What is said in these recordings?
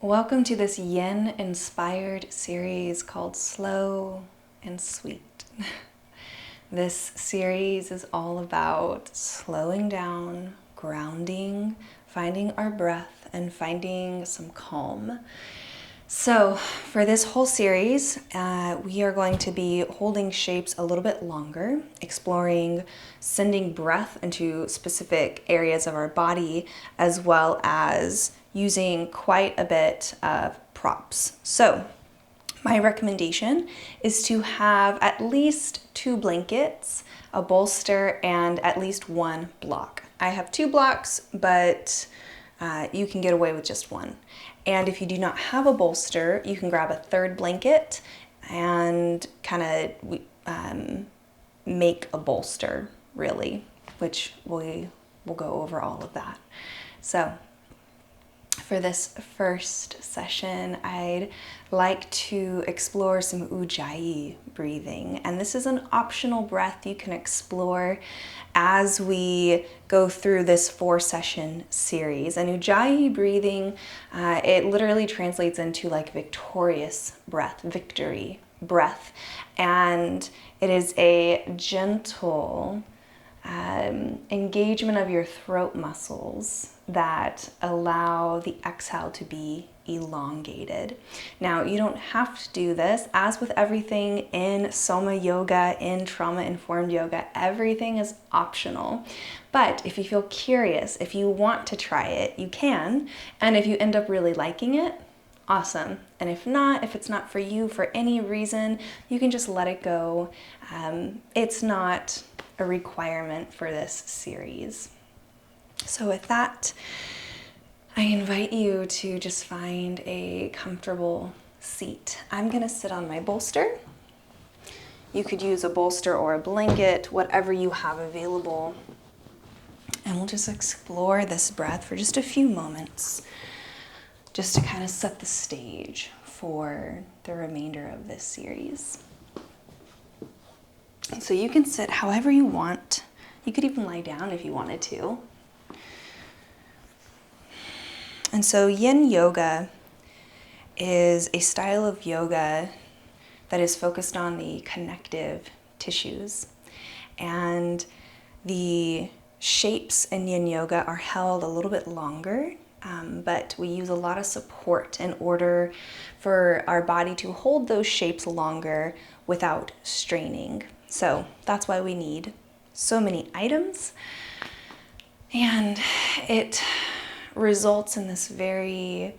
Welcome to this yin-inspired series called Slow and Sweet. This series is all about slowing down, grounding, finding our breath, and finding some calm. So for this whole series, we are going to be holding shapes a little bit longer, exploring sending breath into specific areas of our body, as well as using quite a bit of props. So my recommendation is to have at least 2 blankets, a bolster, and at least 1 block. I have 2 blocks, but you can get away with just 1. And if you do not have a bolster, you can grab a 3rd blanket and kind of make a bolster, really, which we'll go over all of that. So for this first session, I'd like to explore some Ujjayi breathing. And this is an optional breath you can explore as we go through this 4-session series. And Ujjayi breathing, it literally translates into like victorious breath, victory breath. And it is a gentle engagement of your throat muscles that allow the exhale to be elongated. Now, you don't have to do this. As with everything in Soma Yoga, in trauma-informed yoga, everything is optional. But if you feel curious, if you want to try it, you can. And if you end up really liking it, awesome. And if not, if it's not for you for any reason, you can just let it go. It's not a requirement for this series. So with that, I invite you to just find a comfortable seat. I'm gonna sit on my bolster. You could use a bolster or a blanket, whatever you have available. And we'll just explore this breath for just a few moments, just to kind of set the stage for the remainder of this series. So you can sit however you want. You could even lie down if you wanted to. And so Yin Yoga is a style of yoga that is focused on the connective tissues. And the shapes in Yin Yoga are held a little bit longer, but we use a lot of support in order for our body to hold those shapes longer without straining. So that's why we need so many items. And it results in this very,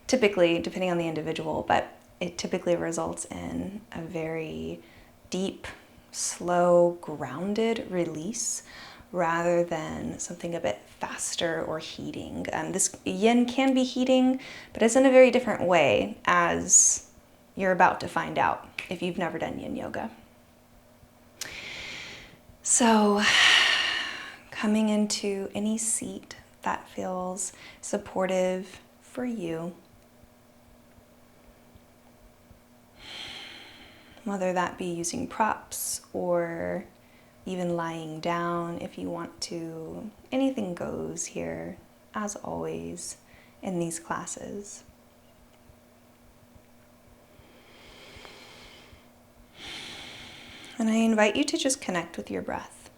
typically, depending on the individual, but it typically results in a very deep, slow, grounded release rather than something a bit faster or heating. This yin can be heating, but it's in a very different way, as you're about to find out if you've never done yin yoga. So, coming into any seat that feels supportive for you, whether that be using props or even lying down if you want to. Anything goes here, as always, in these classes. And I invite you to just connect with your breath.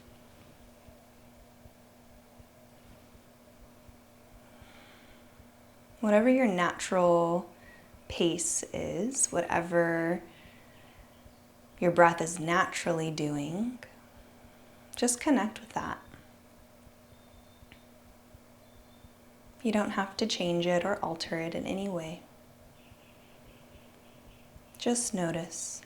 Whatever your natural pace is, whatever your breath is naturally doing, just connect with that. You don't have to change it or alter it in any way. Just notice.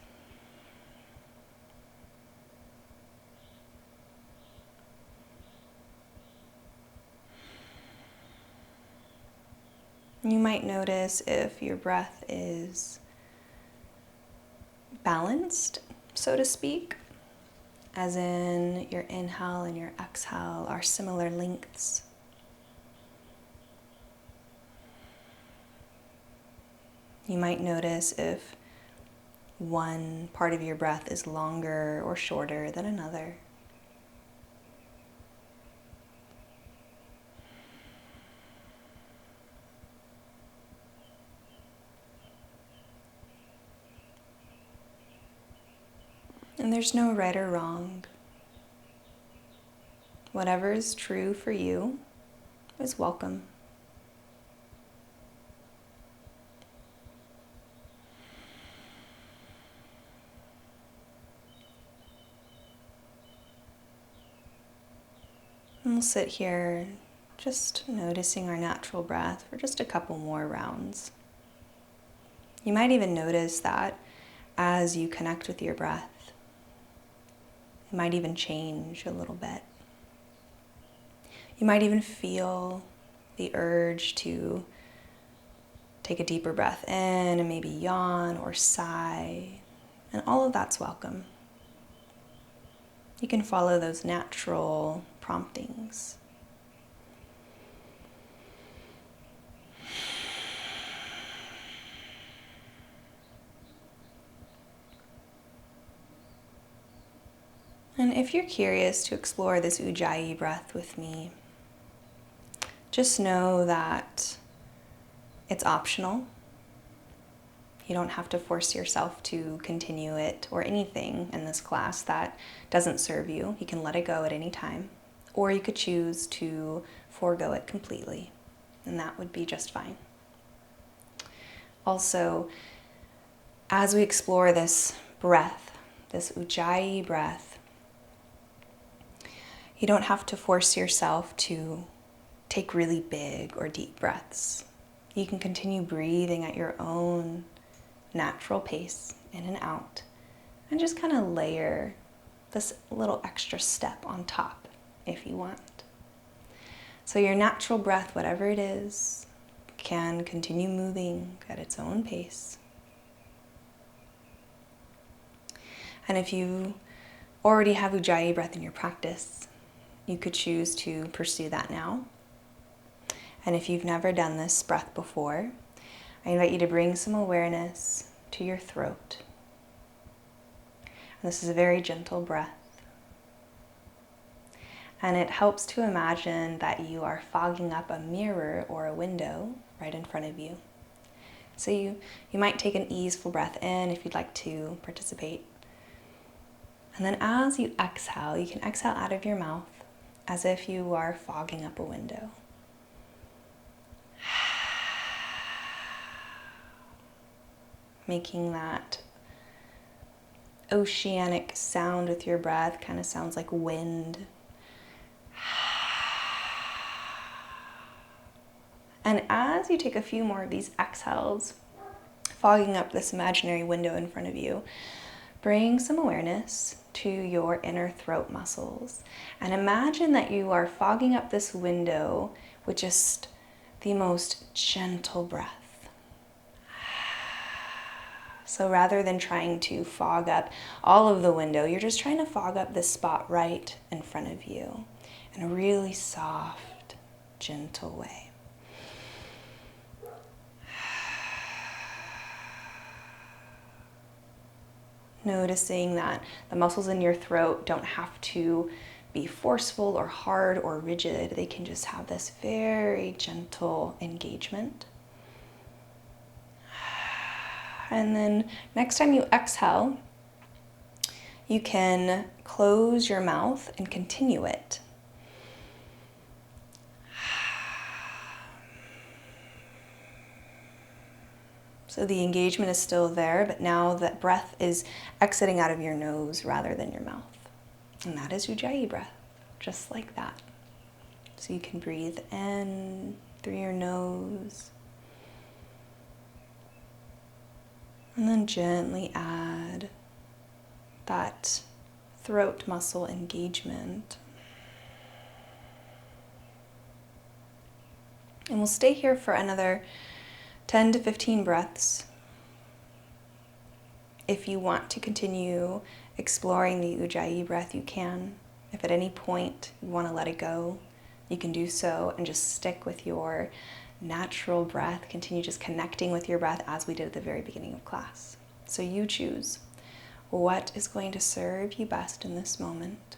You might notice if your breath is balanced, so to speak, as in your inhale and your exhale are similar lengths. You might notice if one part of your breath is longer or shorter than another. And there's no right or wrong. Whatever is true for you is welcome. And we'll sit here just noticing our natural breath for just a couple more rounds. You might even notice that as you connect with your breath, it might even change a little bit. You might even feel the urge to take a deeper breath in and maybe yawn or sigh, and all of that's welcome. You can follow those natural promptings. And if you're curious to explore this Ujjayi breath with me, just know that it's optional. You don't have to force yourself to continue it or anything in this class that doesn't serve you. You can let it go at any time, or you could choose to forego it completely, and that would be just fine. Also, as we explore this breath, this Ujjayi breath, you don't have to force yourself to take really big or deep breaths. You can continue breathing at your own natural pace, in and out, and just kind of layer this little extra step on top if you want. So your natural breath, whatever it is, can continue moving at its own pace. And if you already have Ujjayi breath in your practice, you could choose to pursue that now. And if you've never done this breath before, I invite you to bring some awareness to your throat. And this is a very gentle breath. And it helps to imagine that you are fogging up a mirror or a window right in front of you. So you might take an easeful breath in if you'd like to participate. And then as you exhale, you can exhale out of your mouth as if you are fogging up a window. Making that oceanic sound with your breath, kind of sounds like wind. And as you take a few more of these exhales, fogging up this imaginary window in front of you, bring some awareness to your inner throat muscles. And imagine that you are fogging up this window with just the most gentle breath. So rather than trying to fog up all of the window, you're just trying to fog up this spot right in front of you in a really soft, gentle way. Noticing that the muscles in your throat don't have to be forceful or hard or rigid. They can just have this very gentle engagement. And then next time you exhale, you can close your mouth and continue it. So the engagement is still there, but now that breath is exiting out of your nose rather than your mouth. And that is Ujjayi breath, just like that. So you can breathe in through your nose, and then gently add that throat muscle engagement. And we'll stay here for another 10 to 15 breaths. If you want to continue exploring the Ujjayi breath, you can. If at any point you want to let it go, you can do so and just stick with your natural breath. Continue just connecting with your breath as we did at the very beginning of class. So you choose what is going to serve you best in this moment.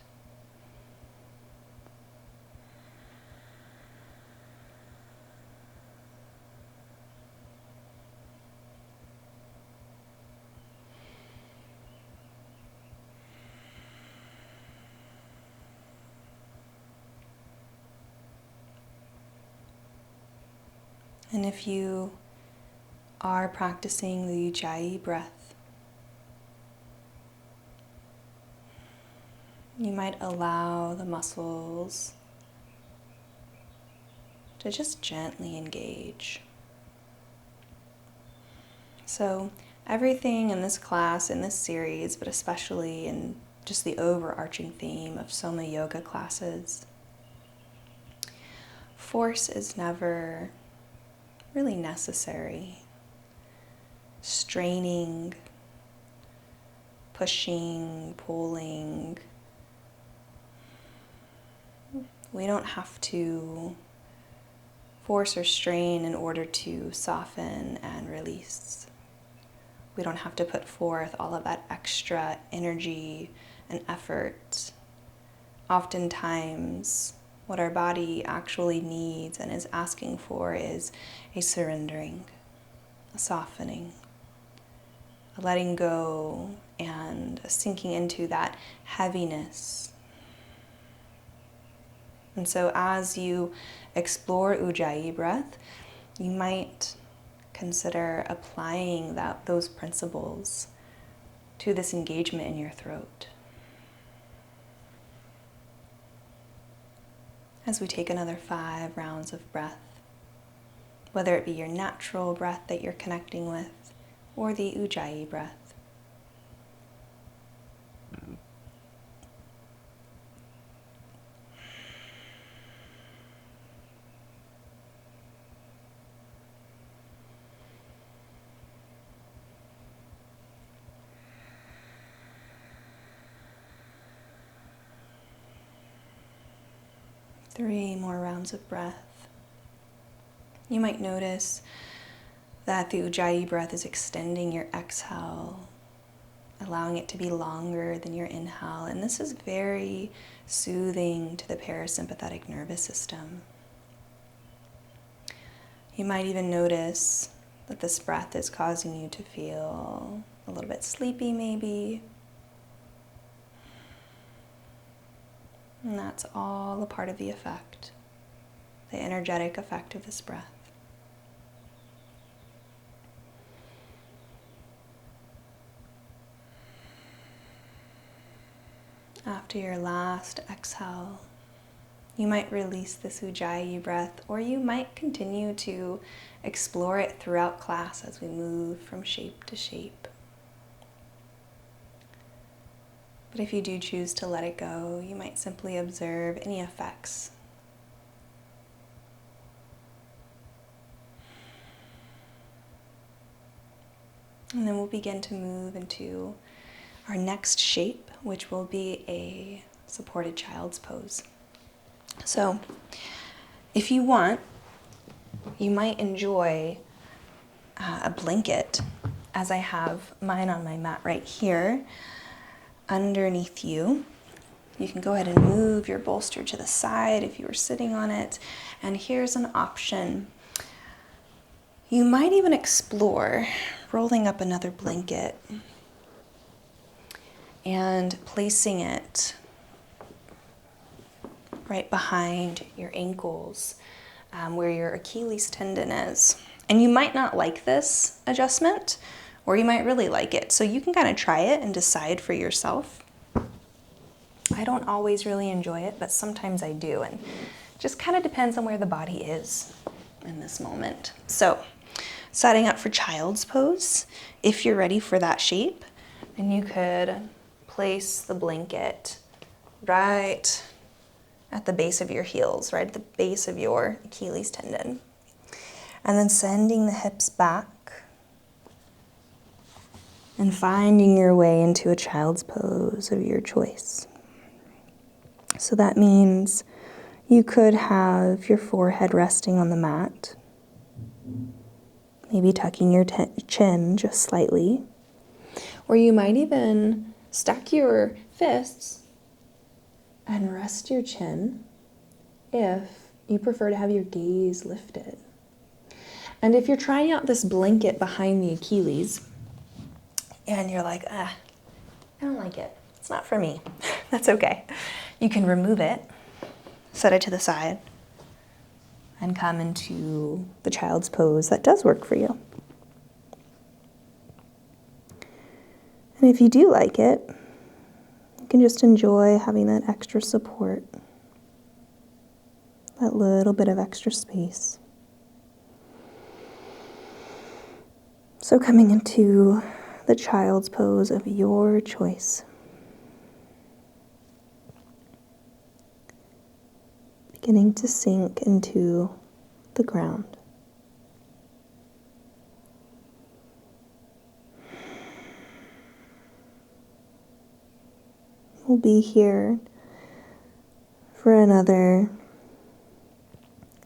And if you are practicing the Ujjayi breath, you might allow the muscles to just gently engage. So everything in this class, in this series, but especially in just the overarching theme of Soma yoga classes, force is never really necessary. Straining, pushing, pulling. We don't have to force or strain in order to soften and release. We don't have to put forth all of that extra energy and effort. Oftentimes, what our body actually needs and is asking for is a surrendering, a softening, a letting go, and a sinking into that heaviness. And so as you explore Ujjayi breath, you might consider applying those principles to this engagement in your throat. As we take another 5 rounds of breath, whether it be your natural breath that you're connecting with or the Ujjayi breath. Three more rounds of breath. You might notice that the Ujjayi breath is extending your exhale, allowing it to be longer than your inhale. And this is very soothing to the parasympathetic nervous system. You might even notice that this breath is causing you to feel a little bit sleepy maybe. And that's all a part of the effect, the energetic effect of this breath. After your last exhale, you might release this Ujjayi breath, or you might continue to explore it throughout class as we move from shape to shape. But if you do choose to let it go, you might simply observe any effects. And then we'll begin to move into our next shape, which will be a supported child's pose. So, if you want, you might enjoy a blanket, as I have mine on my mat right here, underneath you. You can go ahead and move your bolster to the side if you were sitting on it. And here's an option. You might even explore rolling up another blanket and placing it right behind your ankles, where your Achilles tendon is. And you might not like this adjustment, or you might really like it. So you can kind of try it and decide for yourself. I don't always really enjoy it, but sometimes I do. And it just kind of depends on where the body is in this moment. So setting up for child's pose, if you're ready for that shape, then you could place the blanket right at the base of your heels, right at the base of your Achilles tendon. And then sending the hips back and finding your way into a child's pose of your choice. So that means you could have your forehead resting on the mat, maybe tucking your chin just slightly, or you might even stack your fists and rest your chin if you prefer to have your gaze lifted. And if you're trying out this blanket behind the Achilles and you're like, I don't like it, it's not for me, that's okay. You can remove it, set it to the side, and come into the child's pose that does work for you. And if you do like it, you can just enjoy having that extra support, that little bit of extra space. So coming into the child's pose of your choice. Beginning to sink into the ground. We'll be here for another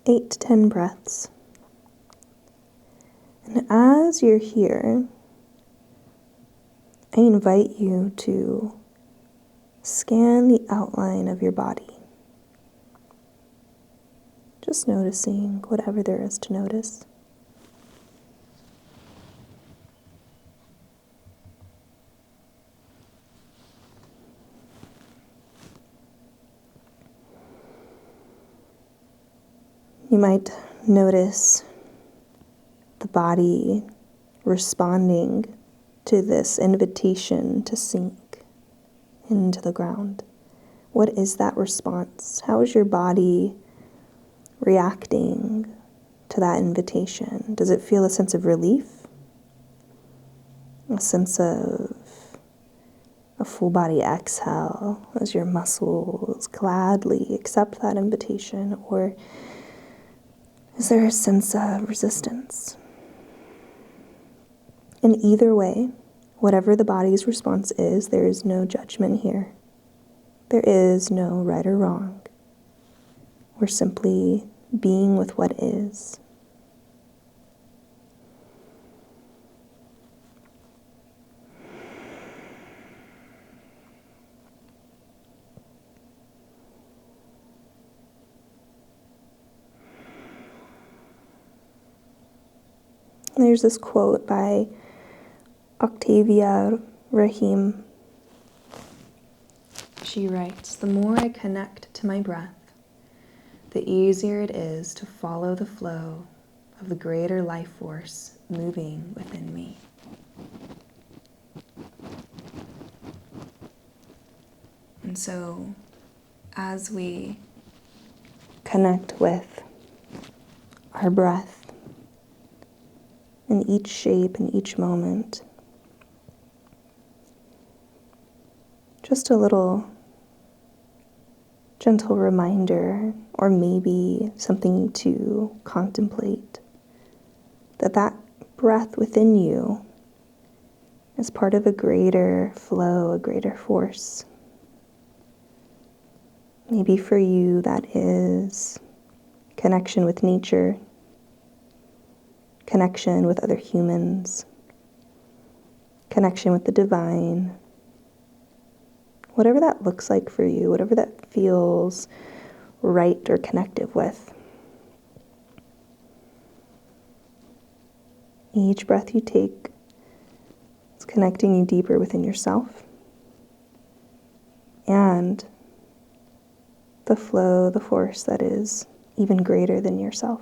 8 to 10 breaths. And as you're here, I invite you to scan the outline of your body. Just noticing whatever there is to notice. You might notice the body responding to this invitation to sink into the ground. What is that response? How is your body reacting to that invitation? Does it feel a sense of relief? A sense of a full body exhale as your muscles gladly accept that invitation? Or is there a sense of resistance? In either way, whatever the body's response is, there is no judgment here. There is no right or wrong. We're simply being with what is. There's this quote by Octavia Raheem. She writes, "The more I connect to my breath, the easier it is to follow the flow of the greater life force moving within me." And so, as we connect with our breath in each shape, in each moment, just a little gentle reminder, or maybe something to contemplate, that that breath within you is part of a greater flow, a greater force. Maybe for you that is connection with nature, connection with other humans, connection with the divine. Whatever that looks like for you, whatever that feels right or connective with. Each breath you take is connecting you deeper within yourself and the flow, the force that is even greater than yourself.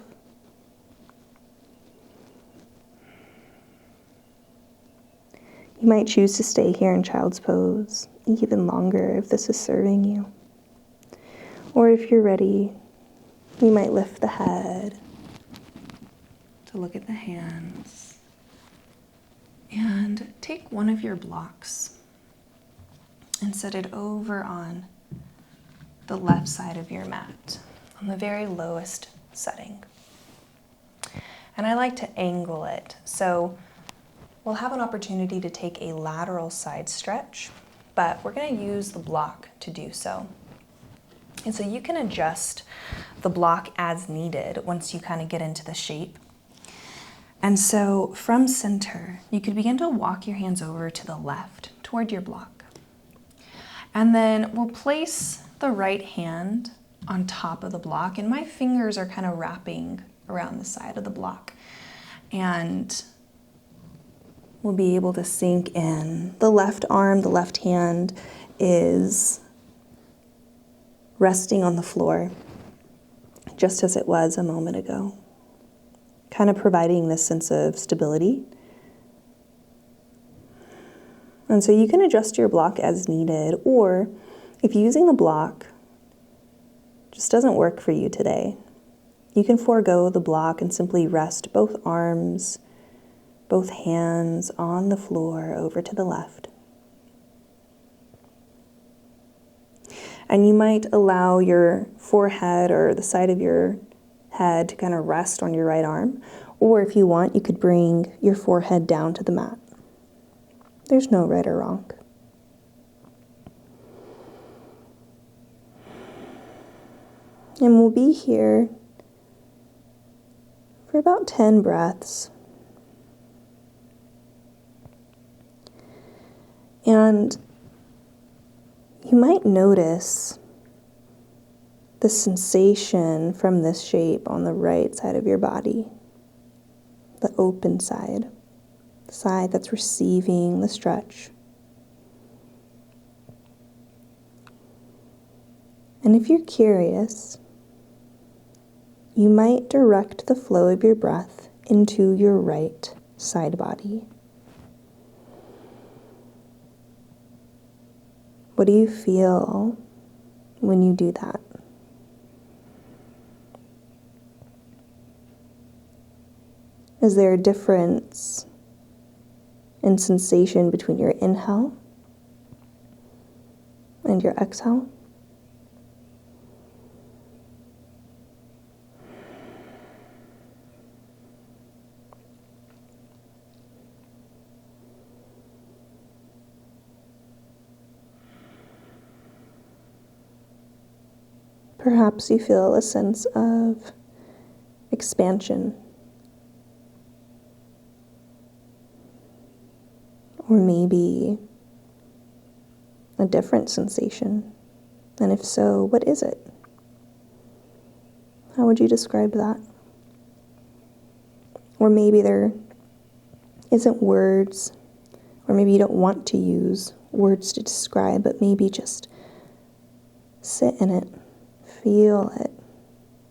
You might choose to stay here in child's pose even longer if this is serving you. Or if you're ready, you might lift the head to look at the hands and take one of your blocks and set it over on the left side of your mat, on the very lowest setting. And I like to angle it, so we'll have an opportunity to take a lateral side stretch, but we're going to use the block to do so. And so you can adjust the block as needed once you kind of get into the shape. And so from center, you could begin to walk your hands over to the left toward your block. And then we'll place the right hand on top of the block, and my fingers are kind of wrapping around the side of the block. And we'll be able to sink in. The left arm, the left hand is resting on the floor. just as it was a moment ago, kind of providing this sense of stability. And so you can adjust your block as needed, or if using the block just doesn't work for you today, you can forego the block and simply rest both arms, both hands on the floor over to the left. And you might allow your forehead or the side of your head to kind of rest on your right arm, or if you want, you could bring your forehead down to the mat. There's no right or wrong. And we'll be here for about 10 breaths. And you might notice the sensation from this shape on the right side of your body, the open side, the side that's receiving the stretch. And if you're curious, you might direct the flow of your breath into your right side body. What do you feel when you do that? Is there a difference in sensation between your inhale and your exhale? Perhaps you feel a sense of expansion, or maybe a different sensation. And if so, what is it? How would you describe that? Or maybe there isn't words, or maybe you don't want to use words to describe, but maybe just sit in it. Feel it.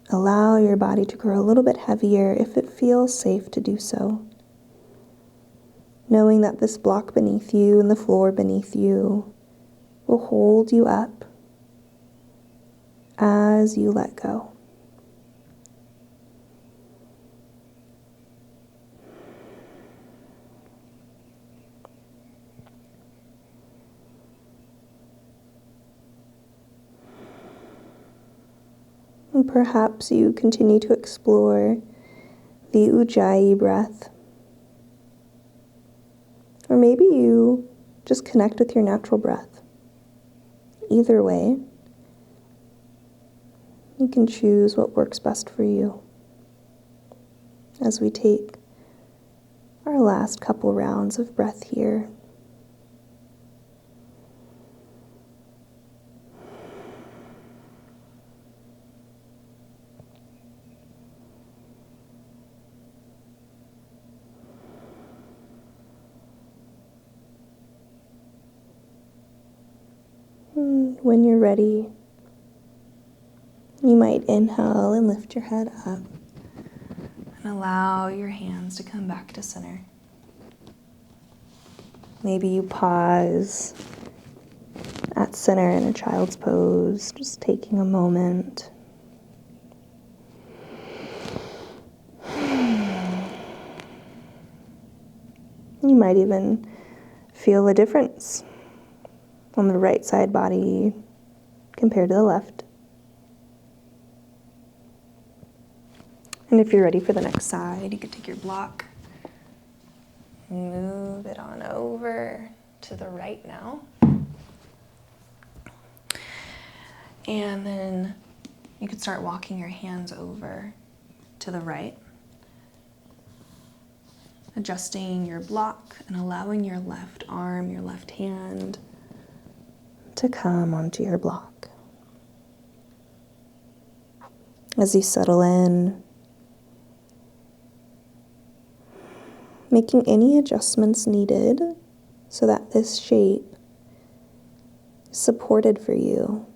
Allow your body to grow a little bit heavier if it feels safe to do so. Knowing that this block beneath you and the floor beneath you will hold you up as you let go. And perhaps you continue to explore the Ujjayi breath. Or maybe you just connect with your natural breath. Either way, you can choose what works best for you as we take our last couple rounds of breath here. When you're ready, you might inhale and lift your head up and allow your hands to come back to center. Maybe you pause at center in a child's pose, just taking a moment. You might even feel a difference on the right side body compared to the left. And if you're ready for the next side, you could take your block, move it on over to the right now. And then you could start walking your hands over to the right, adjusting your block and allowing your left arm, your left hand to come onto your block. As you settle in, making any adjustments needed so that this shape is supported for you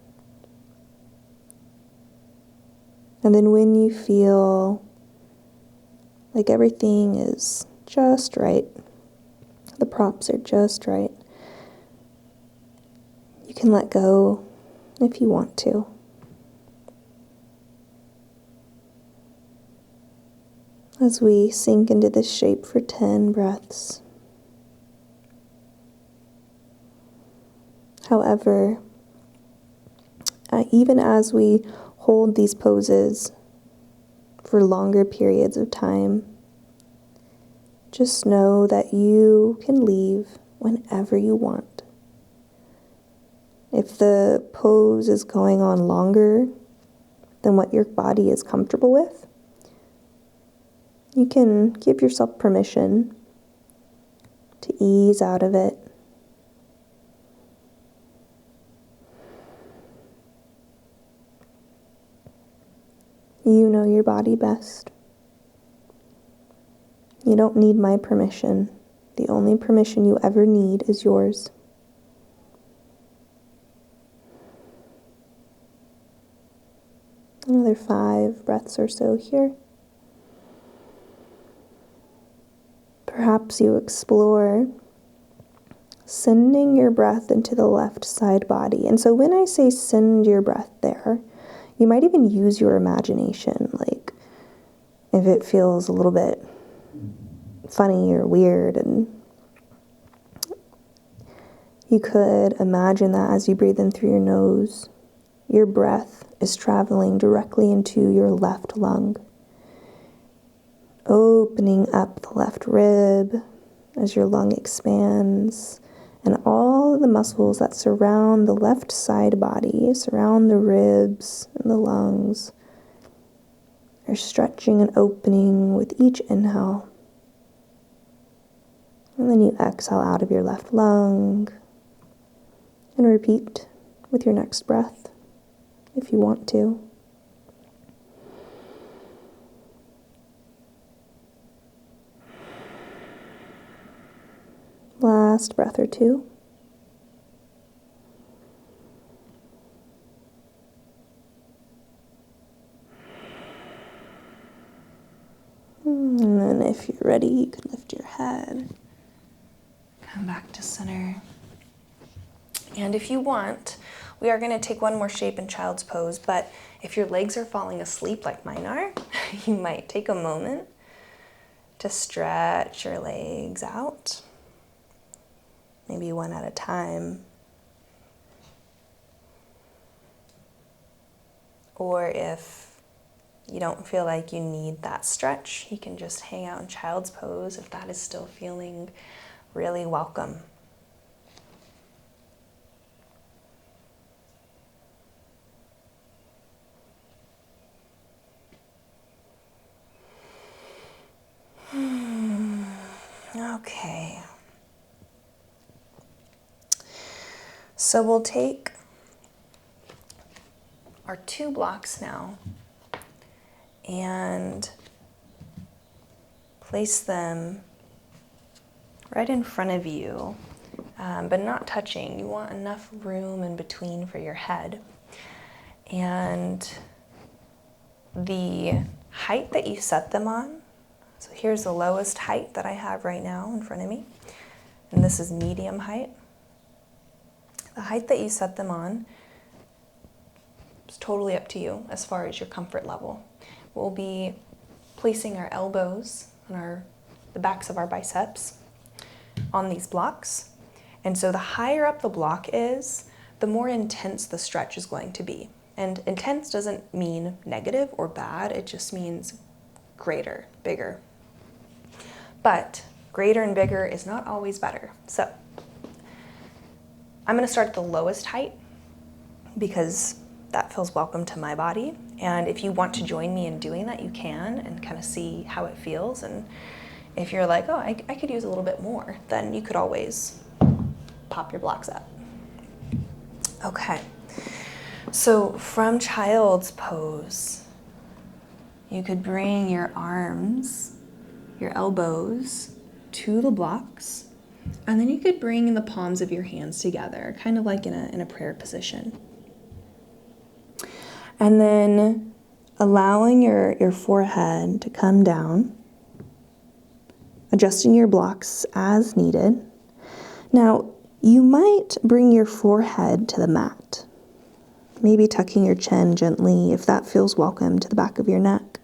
And then when you feel like everything is just right, the props are just right, you can let go if you want to. As we sink into this shape for 10 breaths. However, even as we hold these poses for longer periods of time, just know that you can leave whenever you want. If the pose is going on longer than what your body is comfortable with, you can give yourself permission to ease out of it. You know your body best. You don't need my permission. The only permission you ever need is yours. Another 5 breaths or so here. Perhaps you explore sending your breath into the left side body. And so when I say send your breath there, you might even use your imagination, like if it feels a little bit funny or weird, and you could imagine that as you breathe in through your nose, your breath is traveling directly into your left lung, opening up the left rib as your lung expands, and all the muscles that surround the left side body, surround the ribs and the lungs, are stretching and opening with each inhale. And then you exhale out of your left lung and repeat with your next breath if you want to. Last breath or two. And then if you're ready, you can lift your head. Come back to center. And if you want, we are going to take one more shape in child's pose, but if your legs are falling asleep like mine are, you might take a moment to stretch your legs out. Maybe one at a time. Or if you don't feel like you need that stretch, you can just hang out in child's pose if that is still feeling really welcome. Okay. So we'll take our 2 blocks now and place them right in front of you, but not touching. You want enough room in between for your head. And the height that you set them on, so here's the lowest height that I have right now in front of me, and this is medium height. The height that you set them on is totally up to you as far as your comfort level. We'll be placing our elbows on the backs of our biceps on these blocks. And so the higher up the block is, the more intense the stretch is going to be. And intense doesn't mean negative or bad, it just means greater, bigger. But greater and bigger is not always better. So I'm going to start at the lowest height because that feels welcome to my body. And if you want to join me in doing that, you can, and kind of see how it feels. And if you're like, oh, I could use a little bit more, then you could always pop your blocks up. Okay. So from child's pose, you could bring your arms, your elbows to the blocks, and then you could bring the palms of your hands together, kind of like in a prayer position. And then allowing your forehead to come down, adjusting your blocks as needed. Now, you might bring your forehead to the mat, maybe tucking your chin gently if that feels welcome to the back of your neck.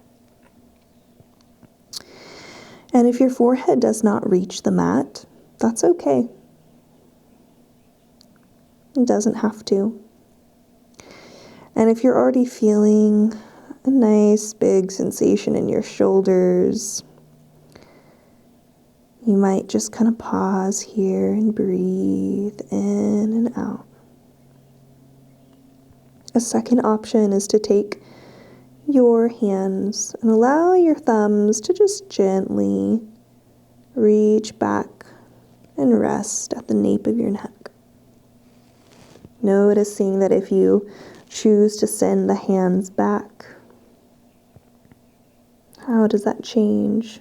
And if your forehead does not reach the mat, that's okay. It doesn't have to. And if you're already feeling a nice big sensation in your shoulders, you might just kind of pause here and breathe in and out. A second option is to take your hands and allow your thumbs to just gently reach back and rest at the nape of your neck. Noticing that if you choose to send the hands back, how does that change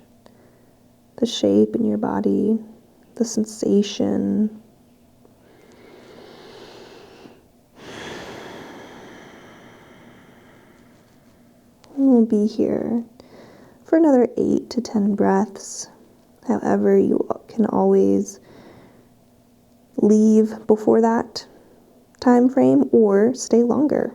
the shape in your body, the sensation? We'll be here for another 8 to 10 breaths. However, you can always leave before that time frame or stay longer.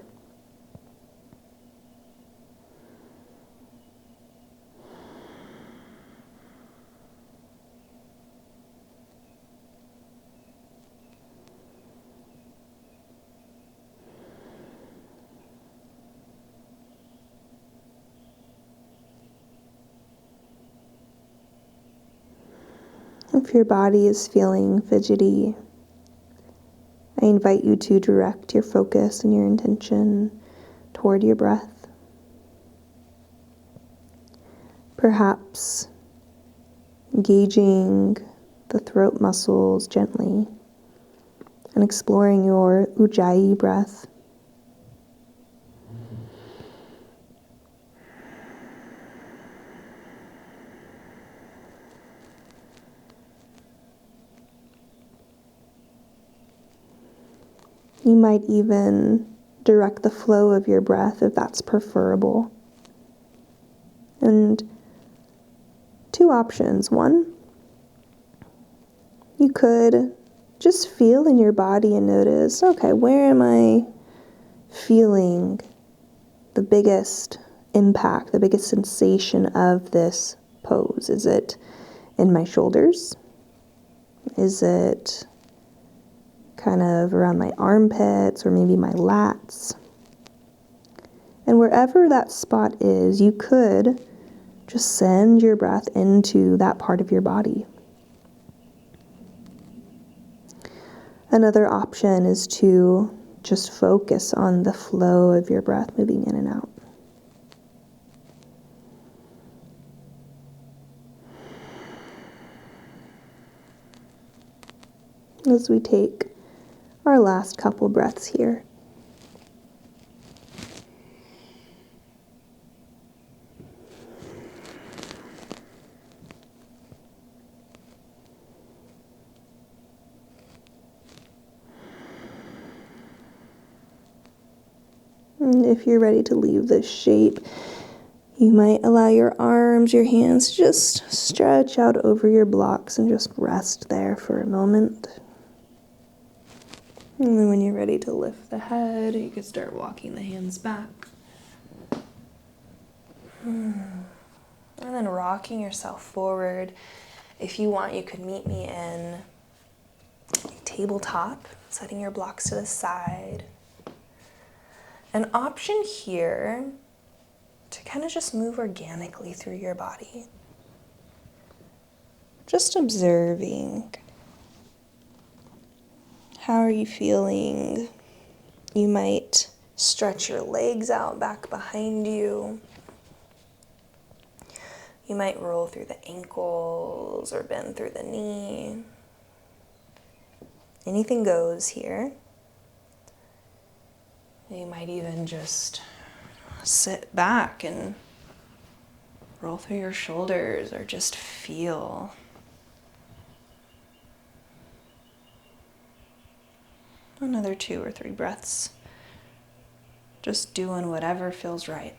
If your body is feeling fidgety, I invite you to direct your focus and your intention toward your breath. Perhaps engaging the throat muscles gently and exploring your Ujjayi breath. You might even direct the flow of your breath if that's preferable. And 2 options. 1, you could just feel in your body and notice, okay, where am I feeling the biggest impact, the biggest sensation of this pose? Is it in my shoulders? Is it kind of around my armpits or maybe my lats? And wherever that spot is, you could just send your breath into that part of your body. Another option is to just focus on the flow of your breath moving in and out. As we take our last couple breaths here. And if you're ready to leave this shape, you might allow your arms, your hands to just stretch out over your blocks and just rest there for a moment. And then when you're ready to lift the head, you can start walking the hands back. And then rocking yourself forward. If you want, you could meet me in tabletop, setting your blocks to the side. An option here to kind of just move organically through your body. Just observing. How are you feeling? You might stretch your legs out back behind you. You might roll through the ankles or bend through the knee. Anything goes here. You might even just sit back and roll through your shoulders or just feel. Another 2 or 3 breaths. Just doing whatever feels right.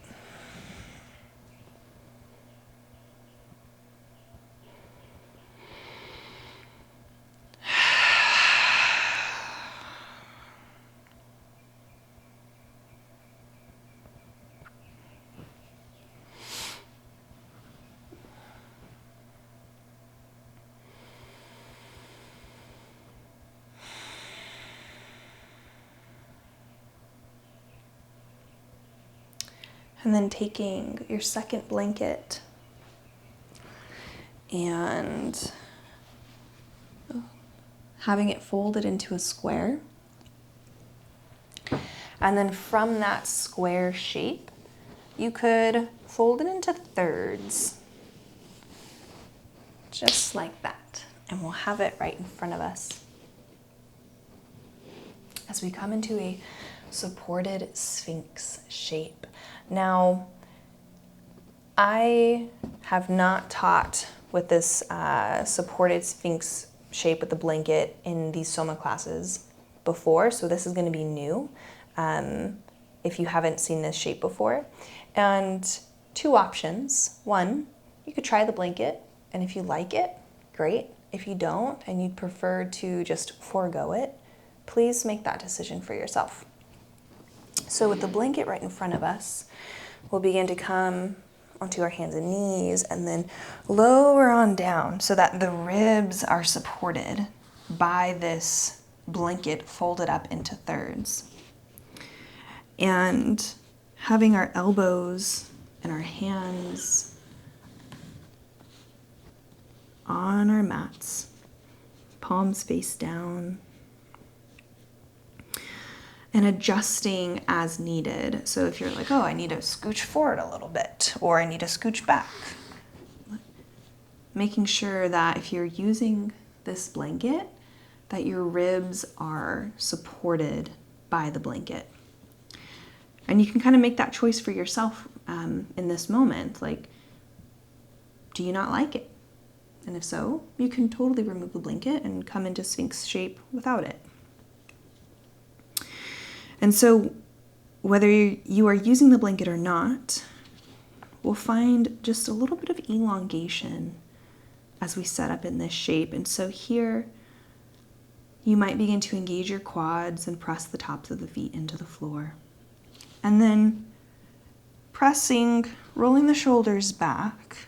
And then taking your second blanket and having it folded into a square. And then from that square shape, you could fold it into thirds, just like that. And we'll have it right in front of us as we come into a supported sphinx shape. Now, I have not taught with this supported sphinx shape with the blanket in these Soma classes before, so this is going to be new if you haven't seen this shape before. And two options. One, you could try the blanket, and if you like it, great. If you don't, and you'd prefer to just forego it, please make that decision for yourself. So with the blanket right in front of us, we'll begin to come onto our hands and knees and then lower on down so that the ribs are supported by this blanket folded up into thirds. And having our elbows and our hands on our mats, palms face down, and adjusting as needed. So if you're like, oh, I need to scooch forward a little bit, or I need to scooch back, making sure that if you're using this blanket, that your ribs are supported by the blanket. And you can kind of make that choice for yourself in this moment. Like, do you not like it? And if so, you can totally remove the blanket and come into Sphinx shape without it. And so whether you are using the blanket or not, we'll find just a little bit of elongation as we set up in this shape. And so here, you might begin to engage your quads and press the tops of the feet into the floor. And then pressing, rolling the shoulders back.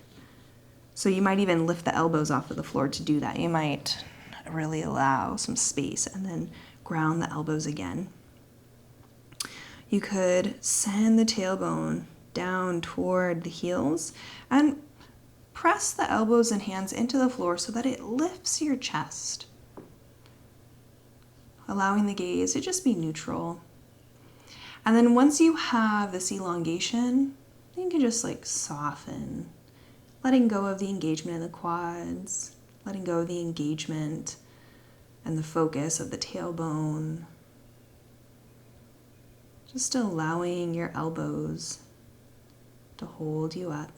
So you might even lift the elbows off of the floor to do that. You might really allow some space and then ground the elbows again. You could send the tailbone down toward the heels and press the elbows and hands into the floor so that it lifts your chest, allowing the gaze to just be neutral. And then once you have this elongation, you can just like soften, letting go of the engagement in the quads, letting go of the engagement and the focus of the tailbone. Just allowing your elbows to hold you up.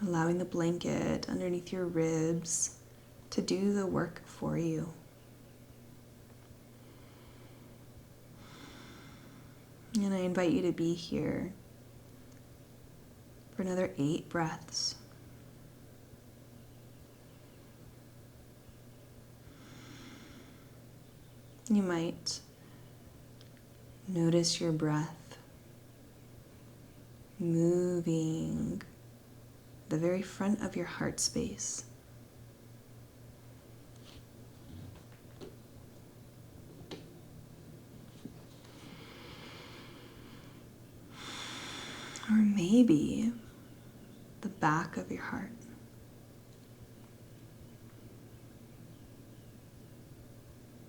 Allowing the blanket underneath your ribs to do the work for you. And I invite you to be here for another 8 breaths. You might notice your breath moving the very front of your heart space. Or maybe the back of your heart.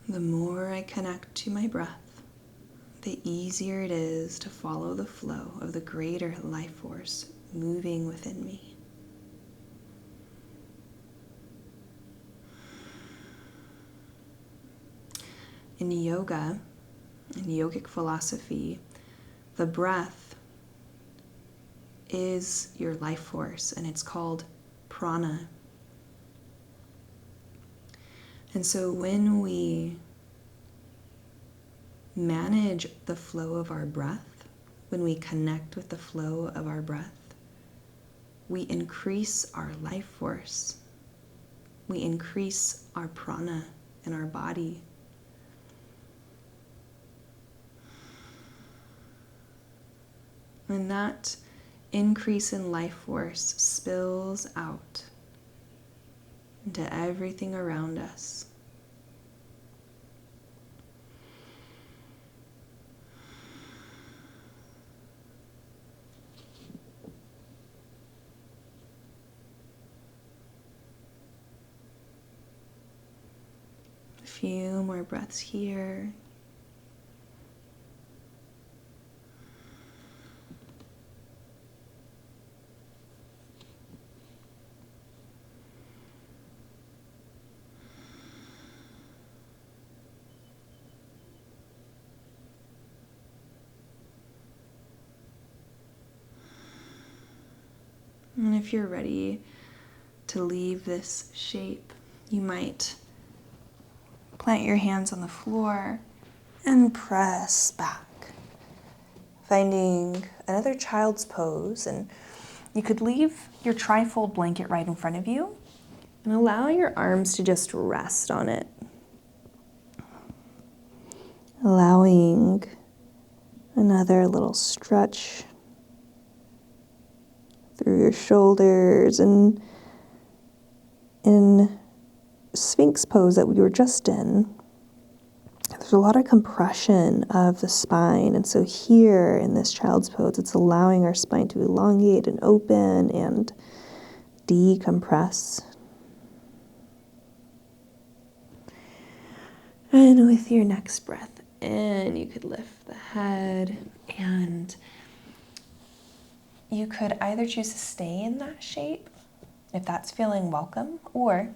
The more I connect to my breath, the easier it is to follow the flow of the greater life force moving within me. In yoga, in yogic philosophy, the breath is your life force, and it's called Prana. And so when we manage the flow of our breath, when we connect with the flow of our breath, we increase our life force. We increase our prana in our body. And that increase in life force spills out into everything around us. few more breaths here. And if you're ready to leave this shape, you might plant your hands on the floor and press back, finding another child's pose. And you could leave your trifold blanket right in front of you and allow your arms to just rest on it, allowing another little stretch through your shoulders. And in sphinx pose that we were just in, there's a lot of compression of the spine. And so here in this child's pose, it's allowing our spine to elongate and open and decompress. And with your next breath in, you could lift the head, and you could either choose to stay in that shape if that's feeling welcome, or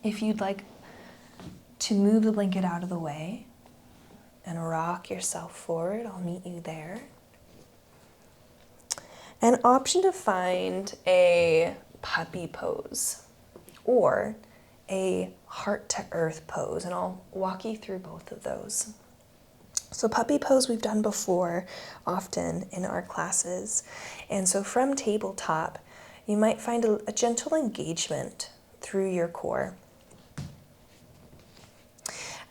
if you'd like to move the blanket out of the way and rock yourself forward, I'll meet you there. An option to find a puppy pose or a heart to earth pose, and I'll walk you through both of those. So puppy pose we've done before often in our classes. And so from tabletop, you might find a gentle engagement through your core.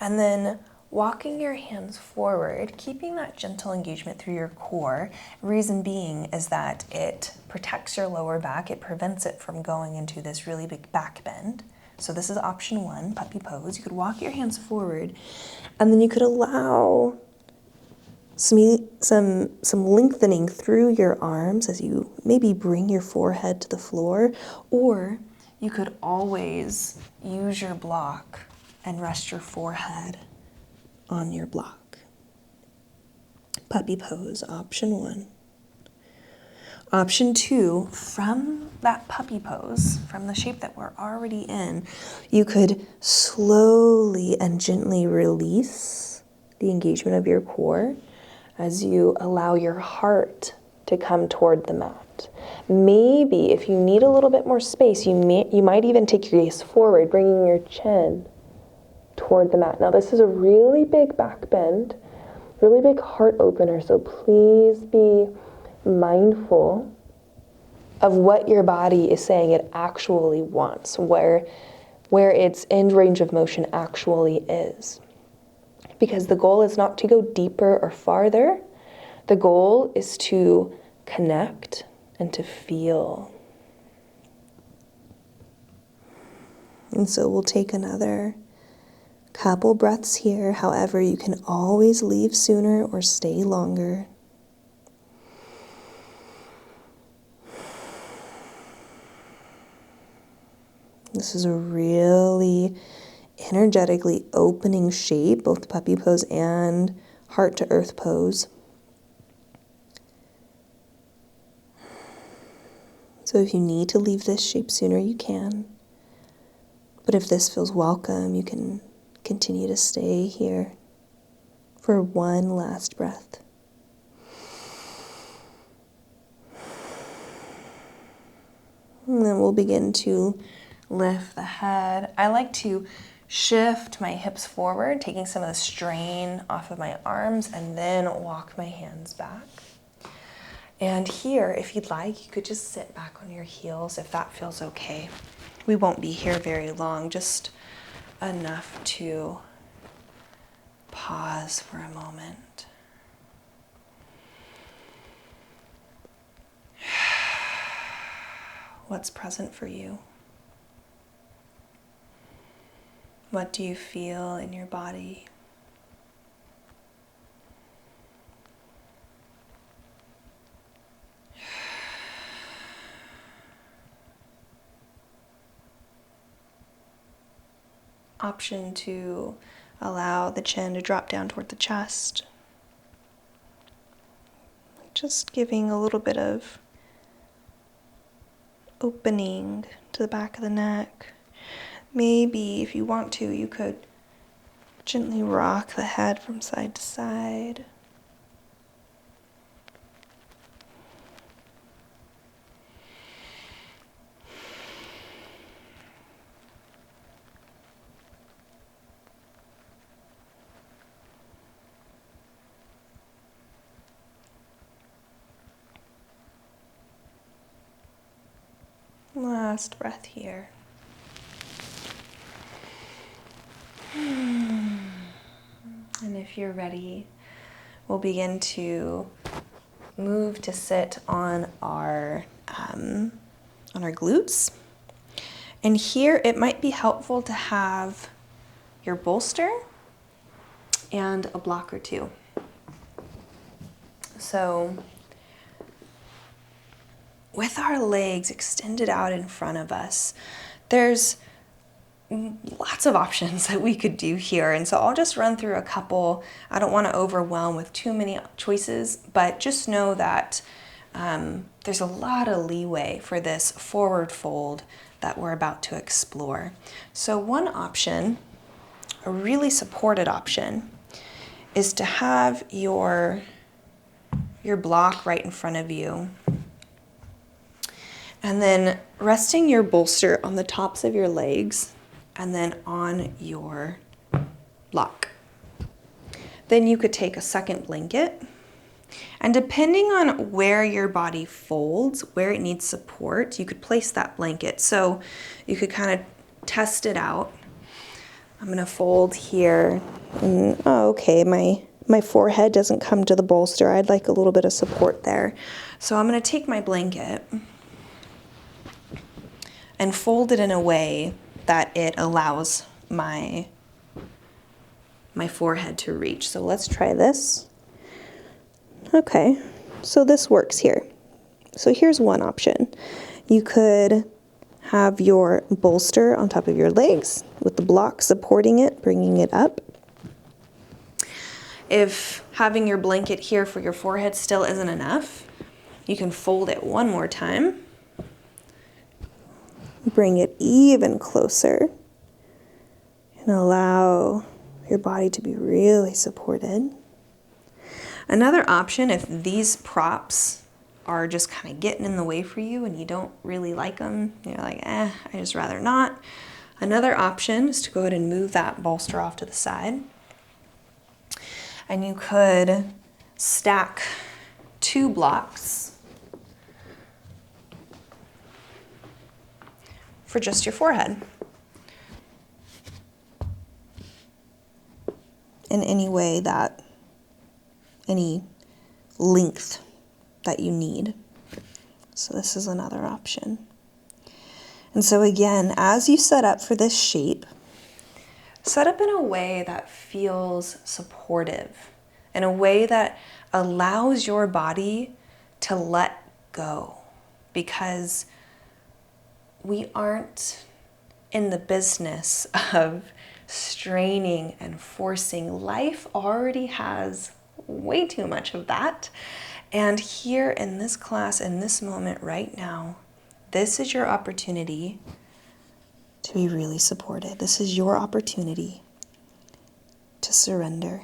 And then walking your hands forward, keeping that gentle engagement through your core. Reason being is that it protects your lower back. It prevents it from going into this really big back bend. So this is option one, puppy pose. You could walk your hands forward, and then you could allow some lengthening through your arms as you maybe bring your forehead to the floor, or you could always use your block and rest your forehead on your block. Puppy pose, option one. Option two, from that puppy pose, from the shape that we're already in, you could slowly and gently release the engagement of your core as you allow your heart to come toward the mat. Maybe if you need a little bit more space, you might even take your gaze forward, bringing your chin toward the mat. Now this is a really big back bend, really big heart opener, so please be mindful of what your body is saying it actually wants, where its end range of motion actually is. Because the goal is not to go deeper or farther. The goal is to connect and to feel. And so we'll take another couple breaths here. However, you can always leave sooner or stay longer. This is a really energetically opening shape, both puppy pose and heart to earth pose. So if you need to leave this shape sooner, you can. But if this feels welcome, you can continue to stay here for one last breath. And then we'll begin to lift the head. I like to shift my hips forward, taking some of the strain off of my arms, and then walk my hands back. And here, if you'd like, you could just sit back on your heels if that feels okay. We won't be here very long, just enough to pause for a moment. What's present for you? What do you feel in your body? option to allow the chin to drop down toward the chest. Just giving a little bit of opening to the back of the neck. Maybe if you want to, you could gently rock the head from side to side. Last breath here. And if you're ready, we'll begin to move to sit on our glutes. And here it might be helpful to have your bolster and a block or two. So with our legs extended out in front of us, there's lots of options that we could do here. And so I'll just run through a couple. I don't want to overwhelm with too many choices, but just know that there's a lot of leeway for this forward fold that we're about to explore. So one option, a really supported option, is to have your block right in front of you. And then resting your bolster on the tops of your legs and then on your block. Then you could take a second blanket, and depending on where your body folds, where it needs support, you could place that blanket. So you could kind of test it out. I'm gonna fold here, and okay, my forehead doesn't come to the bolster. I'd like a little bit of support there. So I'm gonna take my blanket and fold it in a way that it allows my forehead to reach. So let's try this. Okay, so this works here. So here's one option. You could have your bolster on top of your legs with the block supporting it, bringing it up. If having your blanket here for your forehead still isn't enough, you can fold it one more time. Bring it even closer and allow your body to be really supported. Another option, if these props are just kind of getting in the way for you and you don't really like them, you're like, I just rather not. Another option is to go ahead and move that bolster off to the side. And you could stack 2 blocks for just your forehead. In any way that, any length that you need. So this is another option. And so again, as you set up for this shape, set up in a way that feels supportive, in a way that allows your body to let go, because we aren't in the business of straining and forcing. Life already has way too much of that. And here in this class, in this moment right now, this is your opportunity to be really supported. This is your opportunity to surrender.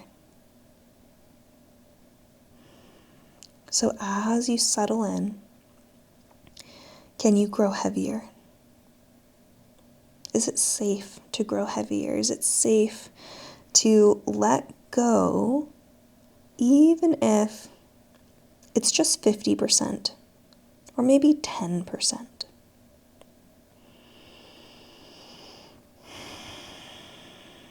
So as you settle in, can you grow heavier? Is it safe to grow heavier? Is it safe to let go even if it's just 50% or maybe 10%?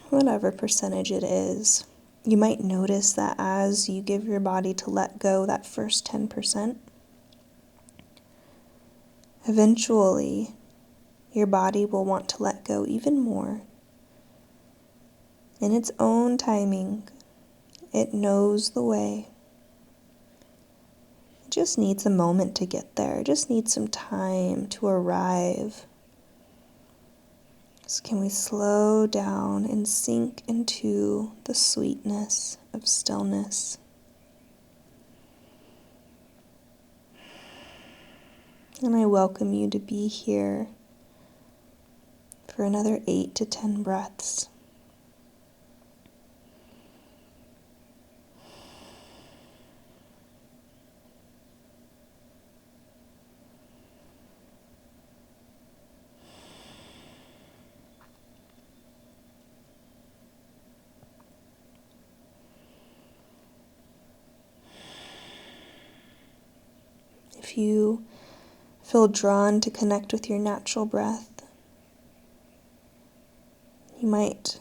Whatever percentage it is, you might notice that as you give your body to let go that first 10%, eventually your body will want to let go even more. In its own timing, it knows the way. It just needs a moment to get there. It just needs some time to arrive. So can we slow down and sink into the sweetness of stillness? And I welcome you to be here for another 8 to 10 breaths. If you feel drawn to connect with your natural breath, you might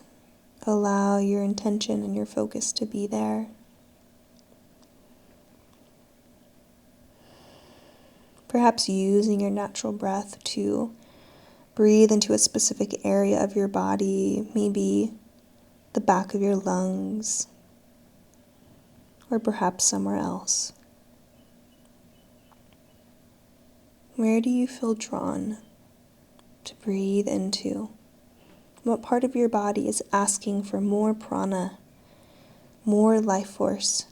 allow your intention and your focus to be there. Perhaps using your natural breath to breathe into a specific area of your body, maybe the back of your lungs, or perhaps somewhere else. Where do you feel drawn to breathe into? What part of your body is asking for more prana, more life force?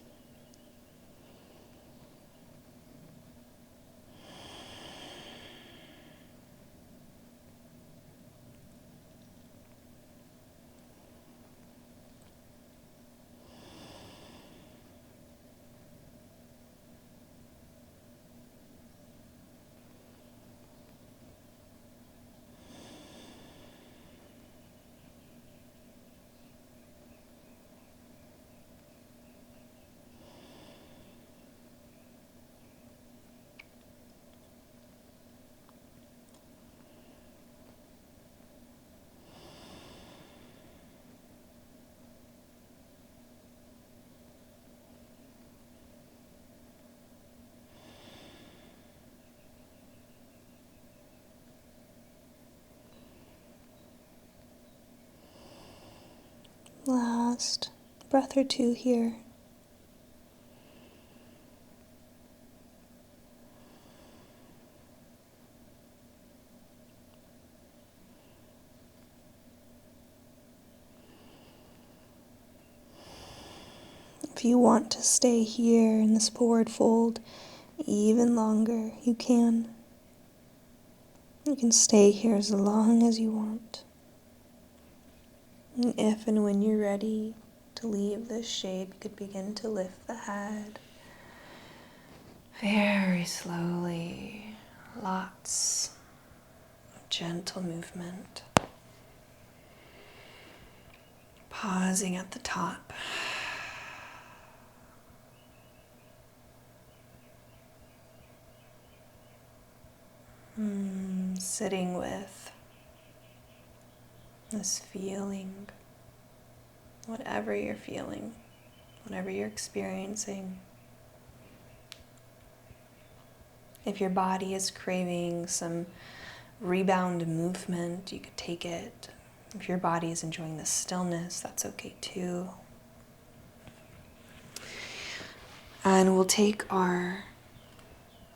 Last breath or two here. If you want to stay here in this forward fold even longer, you can. You can stay here as long as you want. And if and when you're ready to leave this shape, you could begin to lift the head very slowly. Lots of gentle movement. Pausing at the top. Sitting with this feeling, whatever you're feeling, whatever you're experiencing. If your body is craving some rebound movement, you could take it. If your body is enjoying the stillness, that's okay too. And we'll take our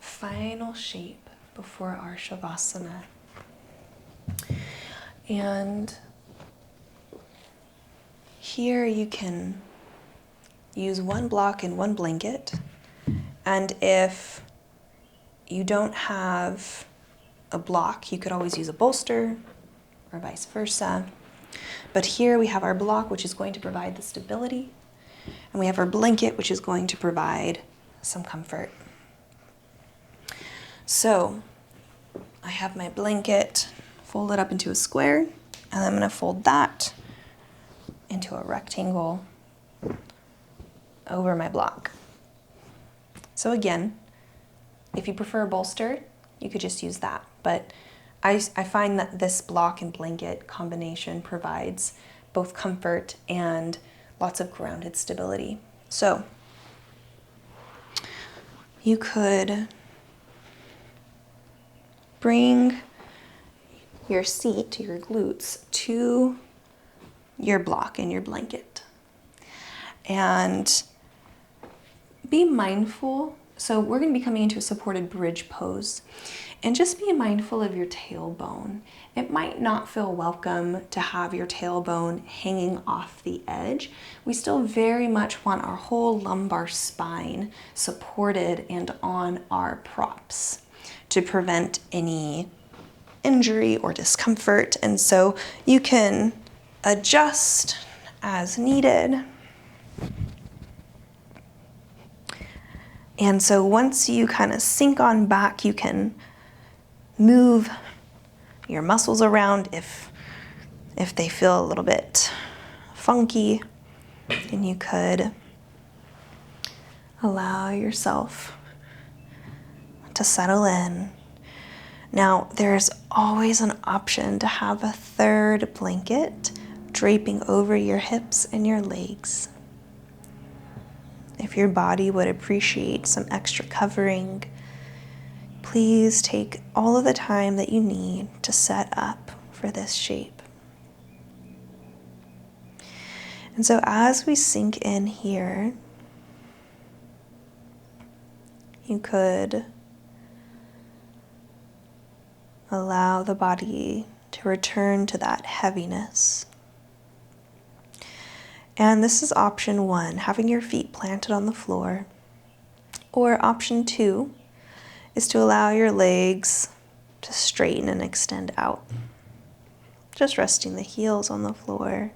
final shape before our Savasana. And here you can use one block and one blanket. And if you don't have a block, you could always use a bolster or vice versa. But here we have our block, which is going to provide the stability. And we have our blanket, which is going to provide some comfort. So I have my blanket folded up into a square, and I'm going to fold that into a rectangle over my block. So again, if you prefer a bolster, you could just use that. But I find that this block and blanket combination provides both comfort and lots of grounded stability. So you could bring your seat, your glutes, to your block and your blanket. And be mindful So we're going to be coming into a supported bridge pose. And just be mindful of your tailbone. It might not feel welcome to have your tailbone hanging off the edge. We still very much want our whole lumbar spine supported and on our props to prevent any injury or discomfort. And so you can adjust as needed. And so once you kind of sink on back, you can move your muscles around if they feel a little bit funky, and you could allow yourself to settle in. Now, there's always an option to have a third blanket draping over your hips and your legs. If your body would appreciate some extra covering, please take all of the time that you need to set up for this shape. And so as we sink in here, you could allow the body to return to that heaviness. And this is option 1, having your feet planted on the floor. Or option 2 is to allow your legs to straighten and extend out. Just resting the heels on the floor.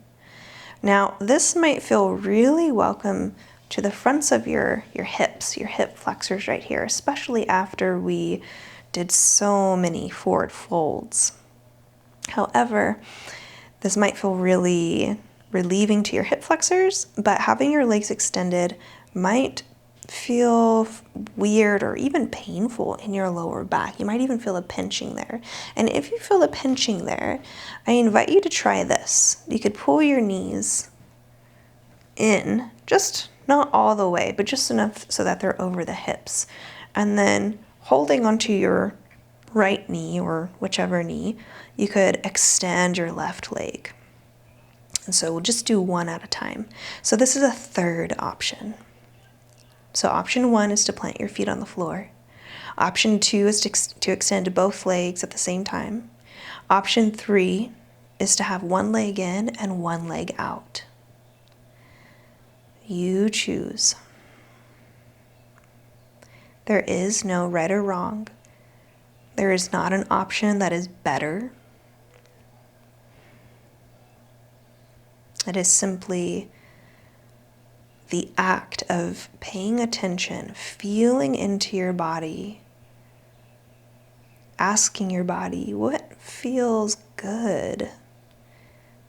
Now, this might feel really welcome to the fronts of your hips, your hip flexors right here, especially after we did so many forward folds. However, this might feel really relieving to your hip flexors, but having your legs extended might feel weird or even painful in your lower back. You might even feel a pinching there. And if you feel a pinching there, I invite you to try this. You could pull your knees in, just not all the way, but just enough so that they're over the hips. And then holding onto your right knee or whichever knee, you could extend your left leg. And so we'll just do one at a time. So this is a third option. So option 1 is to plant your feet on the floor. Option 2 is to extend both legs at the same time. Option 3 is to have one leg in and one leg out. You choose. There is no right or wrong. There is not an option that is better. It is simply the act of paying attention, feeling into your body, asking your body what feels good,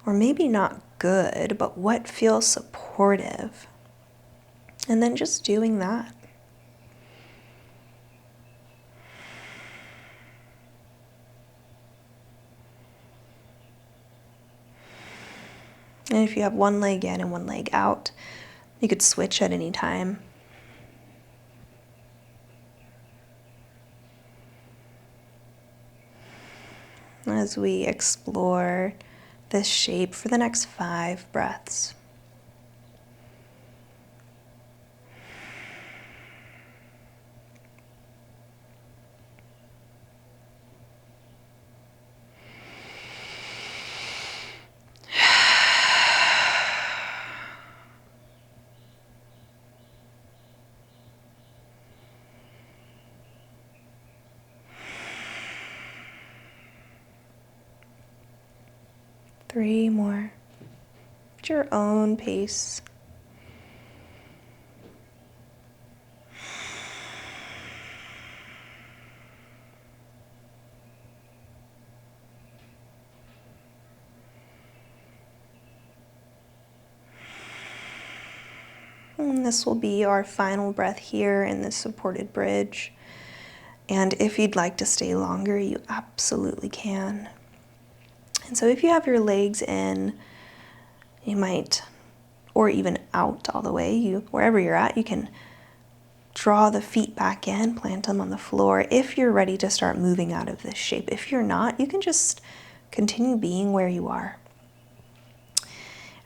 or maybe not good, but what feels supportive, and then just doing that. And if you have one leg in and one leg out, you could switch at any time. As we explore this shape for the next 5 breaths. Three more at your own pace. And this will be our final breath here in this supported bridge. And if you'd like to stay longer, you absolutely can. And so if you have your legs in, you might, or even out all the way, wherever you're at, you can draw the feet back in, plant them on the floor if you're ready to start moving out of this shape. If you're not, you can just continue being where you are.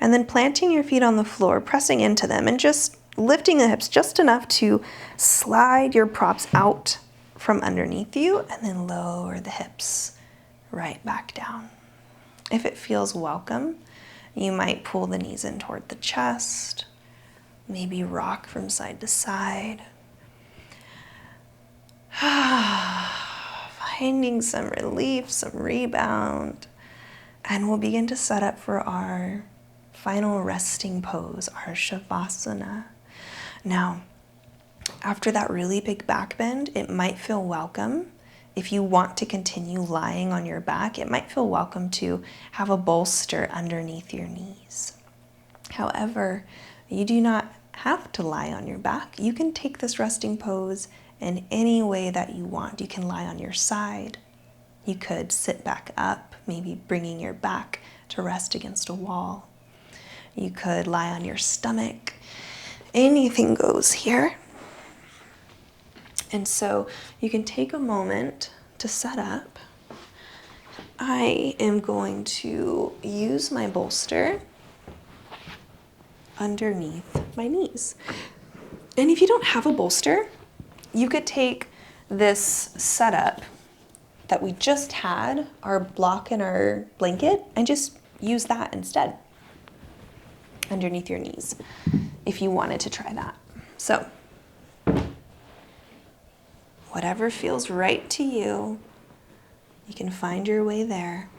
And then planting your feet on the floor, pressing into them, and just lifting the hips just enough to slide your props out from underneath you, and then lower the hips right back down. If it feels welcome, you might pull the knees in toward the chest, maybe rock from side to side. Finding some relief, some rebound, and we'll begin to set up for our final resting pose, our Savasana. Now, after that really big back bend, it might feel welcome. If you want to continue lying on your back, it might feel welcome to have a bolster underneath your knees. However, you do not have to lie on your back. You can take this resting pose in any way that you want. You can lie on your side. You could sit back up, maybe bringing your back to rest against a wall. You could lie on your stomach. Anything goes here. And so you can take a moment to set up. I am going to use my bolster underneath my knees. And if you don't have a bolster, you could take this setup that we just had, our block and our blanket, and just use that instead underneath your knees if you wanted to try that. So whatever feels right to you, you can find your way there.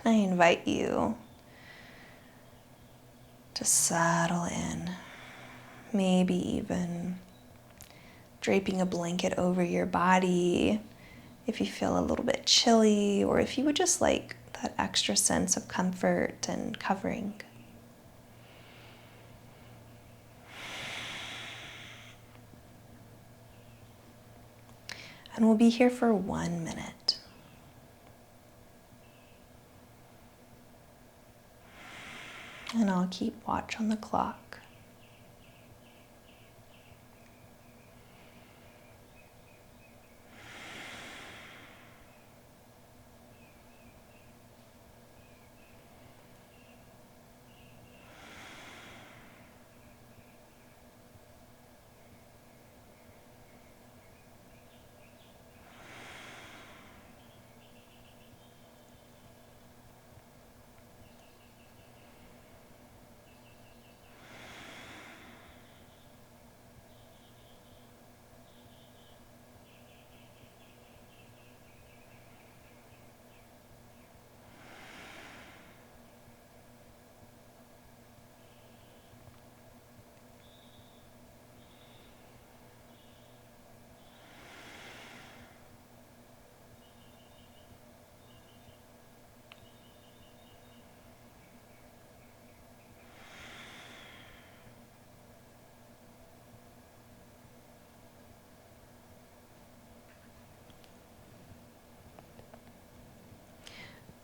And I invite you to settle in, maybe even draping a blanket over your body if you feel a little bit chilly, or if you would just like that extra sense of comfort and covering. And we'll be here for 1 minute. And I'll keep watch on the clock.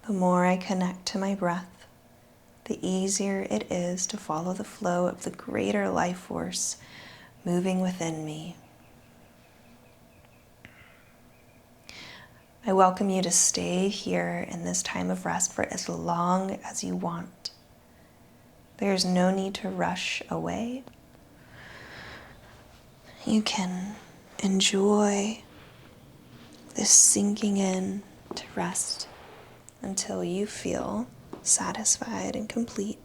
The more I connect to my breath, the easier it is to follow the flow of the greater life force moving within me. I welcome you to stay here in this time of rest for as long as you want. There's no need to rush away. You can enjoy this sinking in to rest until you feel satisfied and complete.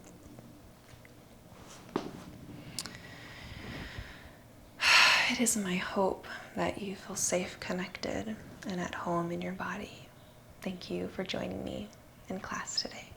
It is my hope that you feel safe, connected, and at home in your body. Thank you for joining me in class today.